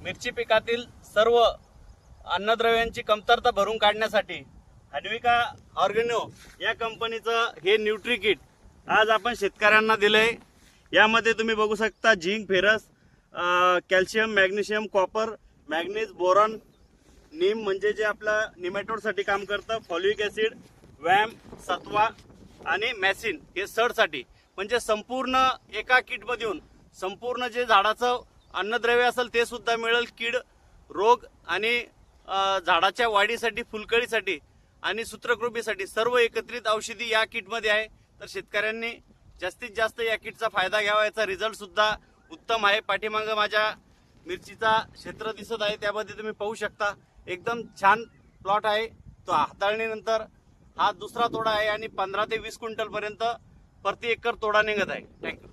मिरची पिकातील सर्व अन्नद्रव्यांची कमतरता भरून काढण्यासाठी हन्विका ऑर्गॅनो या कंपनीचं हे न्यूट्री किट आज आपण शेतकऱ्यांना दिलंय। यामध्ये तुम्ही बघू शकता zinc, ferrous, calcium, magnesium, copper, manganese, boron, नीम म्हणजे जे आपलं निमॅटोडसाठी काम करतं, फॉलिक ॲसिड, वॅम, सत्वा आणि मॅसिन हे सडसाठी, म्हणजे संपूर्ण एका किटमध्ये येऊन संपूर्ण जे झाडाचं अन्नद्रव्य असेल ते सुद्धा मिळेल। कीड, रोग आणि झाडाच्या वाढीसाठी, फुलकळीसाठी आणि सूत्रकृमीसाठी सर्व एकत्रित औषधी या किटमध्ये आहे। तर शेतकऱ्यांनी जास्तीत जास्त या किटचा फायदा घ्यावा। याचा रिझल्ट सुद्धा उत्तम आहे। पाठीमागे माझ्या मिरचीचा क्षेत्र दिसत आहे, त्यामध्ये तुम्ही पाहू शकता एकदम छान प्लॉट आहे। तो हाताळणीनंतर हा दुसरा तोडा आहे आणि 15 ते 20 क्विंटल पर्यंत प्रति एकर तोडा निघत आहे। थँक्यू।